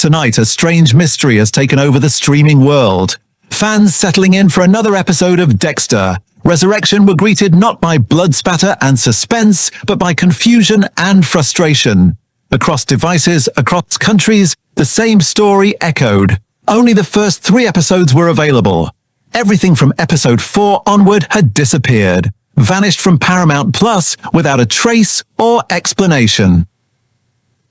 tonight, a strange mystery has taken over the streaming world. Fans settling in for another episode of Dexter. Resurrection were greeted not by blood spatter and suspense, but by confusion and frustration. Across devices, across countries, the same story echoed. Only the first 3 episodes were available. Everything from episode 4 onward had disappeared, vanished from Paramount Plus without a trace or explanation.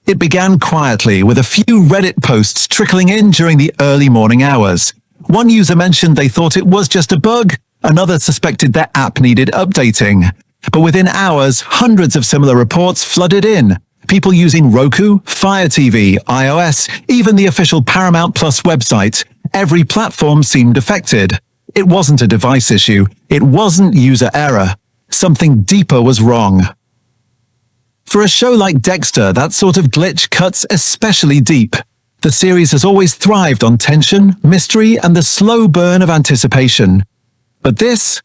It began quietly, with a few Reddit posts trickling in during the early morning hours. One user mentioned they thought it was just a bug, another suspected their app needed updating. But within hours, hundreds of similar reports flooded in. People using Roku, Fire TV, iOS, even the official Paramount Plus website. Every platform seemed affected. It wasn't a device issue. It wasn't user error. Something deeper was wrong. For a show like Dexter, that sort of glitch cuts especially deep. The series has always thrived on tension, mystery, and the slow burn of anticipation. But this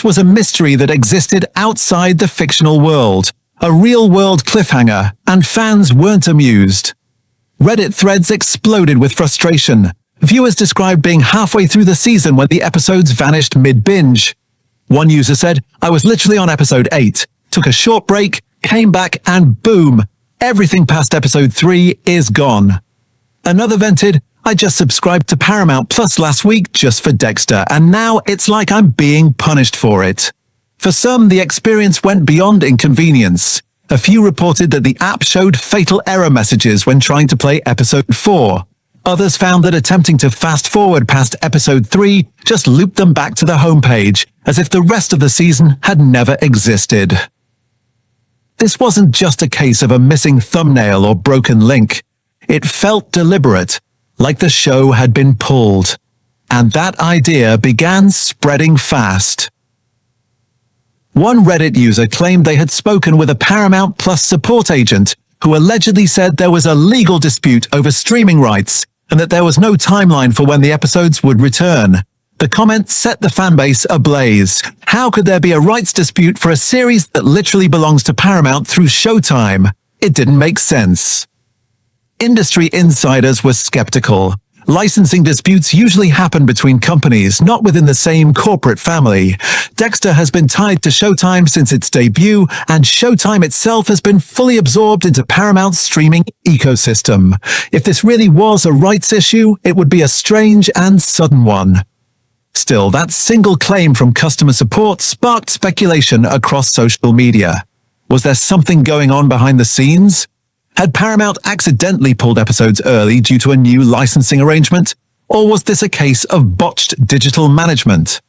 was a mystery that existed outside the fictional world, a real-world cliffhanger, and fans weren't amused. Reddit threads exploded with frustration. Viewers described being halfway through the season when the episodes vanished mid-binge. One user said, "I was literally on episode 8, took a short break, came back, and boom, everything past episode 3 is gone." Another vented, "I just subscribed to Paramount Plus last week just for Dexter, and now it's like I'm being punished for it." For some, the experience went beyond inconvenience. A few reported that the app showed fatal error messages when trying to play episode 4. Others found that attempting to fast-forward past episode 3 just looped them back to the homepage, as if the rest of the season had never existed. This wasn't just a case of a missing thumbnail or broken link. It felt deliberate, like the show had been pulled. And that idea began spreading fast. One Reddit user claimed they had spoken with a Paramount Plus support agent who allegedly said there was a legal dispute over streaming rights and that there was no timeline for when the episodes would return. The comment set the fanbase ablaze. How could there be a rights dispute for a series that literally belongs to Paramount through Showtime? It didn't make sense. Industry insiders were skeptical. Licensing disputes usually happen between companies, not within the same corporate family. Dexter has been tied to Showtime since its debut, and Showtime itself has been fully absorbed into Paramount's streaming ecosystem. If this really was a rights issue, it would be a strange and sudden one. Still, that single claim from customer support sparked speculation across social media. Was there something going on behind the scenes? Had Paramount accidentally pulled episodes early due to a new licensing arrangement? Or was this a case of botched digital management?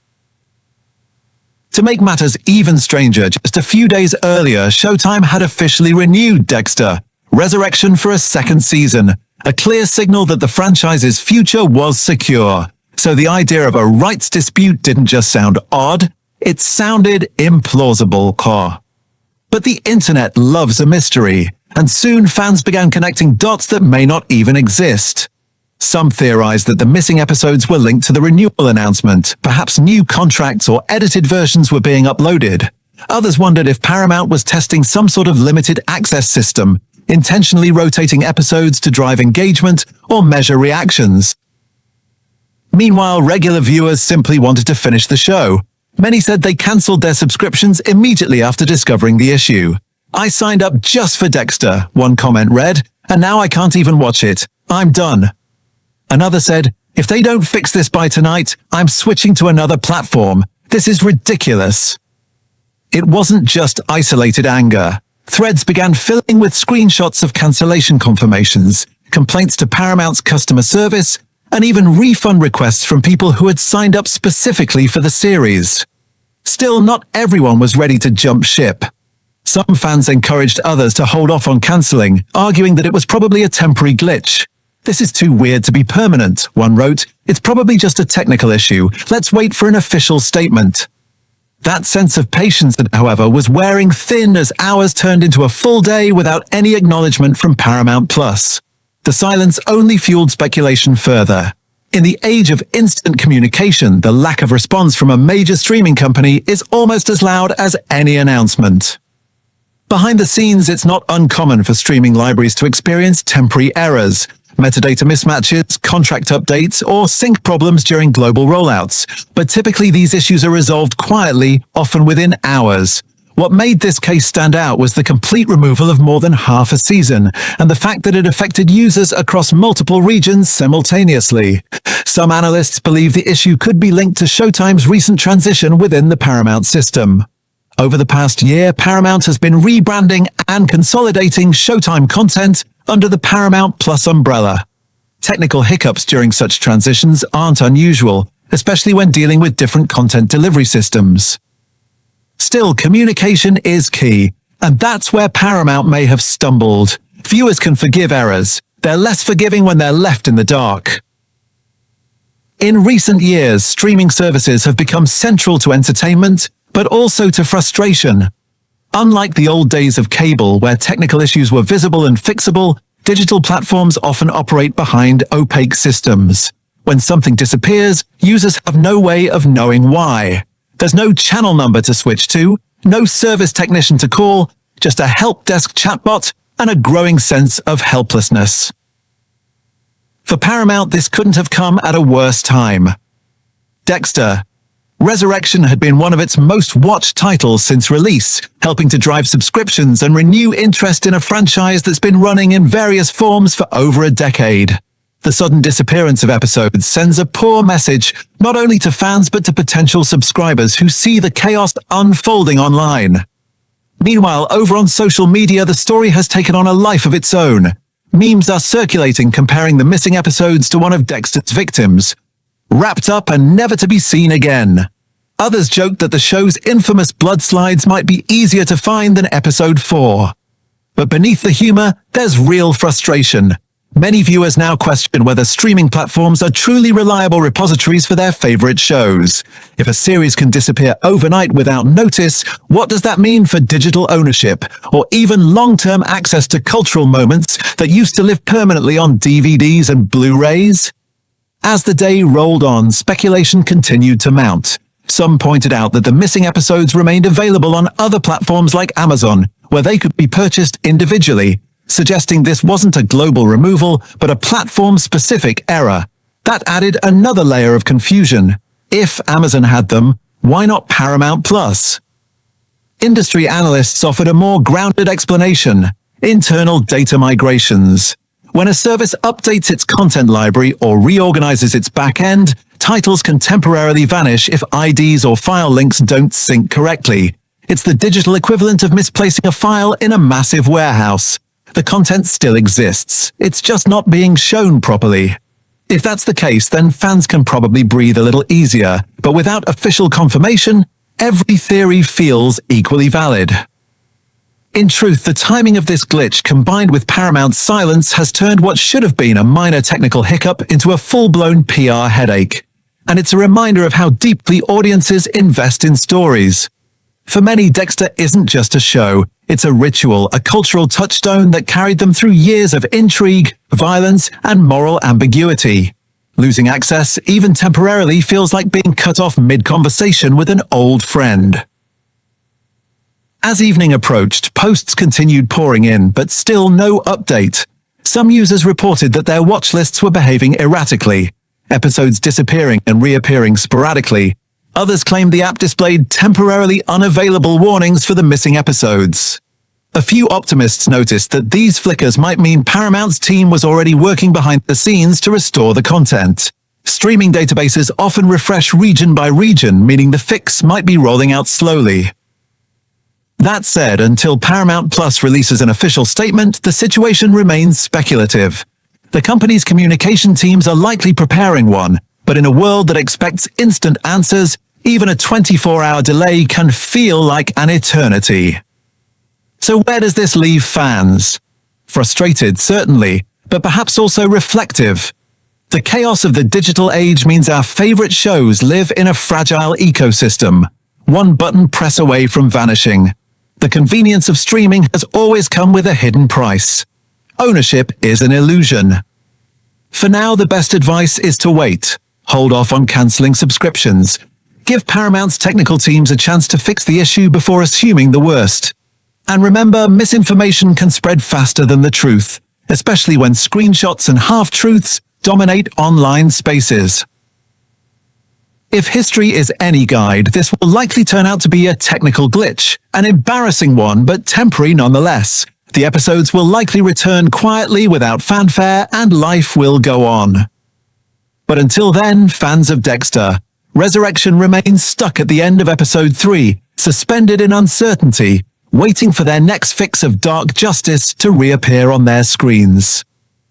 To make matters even stranger, just a few days earlier, Showtime had officially renewed Dexter, Resurrection for a second season, a clear signal that the franchise's future was secure. So the idea of a rights dispute didn't just sound odd, it sounded implausible. But the internet loves a mystery, and soon fans began connecting dots that may not even exist. Some theorized that the missing episodes were linked to the renewal announcement, perhaps new contracts or edited versions were being uploaded. Others wondered if Paramount was testing some sort of limited access system, intentionally rotating episodes to drive engagement or measure reactions. Meanwhile, regular viewers simply wanted to finish the show. Many said they cancelled their subscriptions immediately after discovering the issue. "I signed up just for Dexter," one comment read, "and now I can't even watch it. I'm done." Another said, "If they don't fix this by tonight, I'm switching to another platform. This is ridiculous." It wasn't just isolated anger. Threads began filling with screenshots of cancellation confirmations, complaints to Paramount's customer service, and even refund requests from people who had signed up specifically for the series. Still, not everyone was ready to jump ship. Some fans encouraged others to hold off on cancelling, arguing that it was probably a temporary glitch. "This is too weird to be permanent," one wrote. "It's probably just a technical issue. Let's wait for an official statement." That sense of patience, however, was wearing thin as hours turned into a full day without any acknowledgement from Paramount Plus. The silence only fueled speculation further. In the age of instant communication, the lack of response from a major streaming company is almost as loud as any announcement. Behind the scenes, it's not uncommon for streaming libraries to experience temporary errors. metadata mismatches, contract updates, or sync problems during global rollouts. But typically these issues are resolved quietly, often within hours. What made this case stand out was the complete removal of more than half a season, and the fact that it affected users across multiple regions simultaneously. Some analysts believe the issue could be linked to Showtime's recent transition within the Paramount system. Over the past year, Paramount has been rebranding and consolidating Showtime content under the Paramount Plus umbrella. Technical hiccups during such transitions aren't unusual, especially when dealing with different content delivery systems. Still, communication is key, and that's where Paramount may have stumbled. Viewers can forgive errors. They're less forgiving when they're left in the dark. In recent years, streaming services have become central to entertainment, but also to frustration. Unlike the old days of cable, where technical issues were visible and fixable, digital platforms often operate behind opaque systems. When something disappears, users have no way of knowing why. There's no channel number to switch to, no service technician to call, just a help desk chatbot and a growing sense of helplessness. For Paramount, this couldn't have come at a worse time. Dexter. Resurrection had been one of its most watched titles since release, helping to drive subscriptions and renew interest in a franchise that's been running in various forms for over a decade. The sudden disappearance of episodes sends a poor message, not only to fans but to potential subscribers who see the chaos unfolding online. Meanwhile, over on social media, the story has taken on a life of its own. Memes are circulating comparing the missing episodes to one of Dexter's victims, wrapped up and never to be seen again. Others joked that the show's infamous blood slides might be easier to find than episode 4. But beneath the humor, there's real frustration. Many viewers now question whether streaming platforms are truly reliable repositories for their favorite shows. If a series can disappear overnight without notice, what does that mean for digital ownership, or even long-term access to cultural moments that used to live permanently on DVDs and Blu-rays? As the day rolled on, speculation continued to mount. Some pointed out that the missing episodes remained available on other platforms like Amazon, where they could be purchased individually, suggesting this wasn't a global removal, but a platform-specific error. That added another layer of confusion. If Amazon had them, why not Paramount Plus? Industry analysts offered a more grounded explanation: internal data migrations. When a service updates its content library or reorganizes its back-end, titles can temporarily vanish if IDs or file links don't sync correctly. It's the digital equivalent of misplacing a file in a massive warehouse. The content still exists. It's just not being shown properly. If that's the case, then fans can probably breathe a little easier. But without official confirmation, every theory feels equally valid. In truth, the timing of this glitch combined with Paramount's silence has turned what should have been a minor technical hiccup into a full-blown PR headache. And it's a reminder of how deeply audiences invest in stories. For many, Dexter isn't just a show. It's a ritual, a cultural touchstone that carried them through years of intrigue, violence, and moral ambiguity. Losing access, even temporarily, feels like being cut off mid-conversation with an old friend. As evening approached, posts continued pouring in, but still no update. Some users reported that their watch lists were behaving erratically, episodes disappearing and reappearing sporadically. Others claimed the app displayed temporarily unavailable warnings for the missing episodes. A few optimists noticed that these flickers might mean Paramount's team was already working behind the scenes to restore the content. Streaming databases often refresh region by region, meaning the fix might be rolling out slowly. That said, until Paramount Plus releases an official statement, the situation remains speculative. The company's communication teams are likely preparing one, but in a world that expects instant answers, even a 24-hour delay can feel like an eternity. So where does this leave fans? Frustrated, certainly, but perhaps also reflective. The chaos of the digital age means our favorite shows live in a fragile ecosystem, one button press away from vanishing. The convenience of streaming has always come with a hidden price. Ownership is an illusion. For now, the best advice is to wait. Hold off on cancelling subscriptions. Give Paramount's technical teams a chance to fix the issue before assuming the worst. And remember, misinformation can spread faster than the truth. especially when screenshots and half-truths dominate online spaces. If history is any guide, this will likely turn out to be a technical glitch, an embarrassing one but temporary nonetheless. The episodes will likely return quietly without fanfare and life will go on. But until then, fans of Dexter, Resurrection remains stuck at the end of episode 3, suspended in uncertainty, waiting for their next fix of dark justice to reappear on their screens.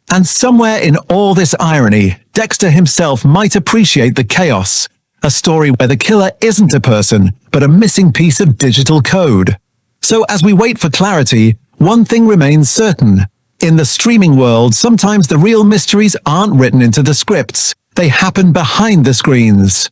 And somewhere in all this irony, Dexter himself might appreciate the chaos, a story where the killer isn't a person, but a missing piece of digital code. So as we wait for clarity, one thing remains certain. In the streaming world, sometimes the real mysteries aren't written into the scripts. They happen behind the screens.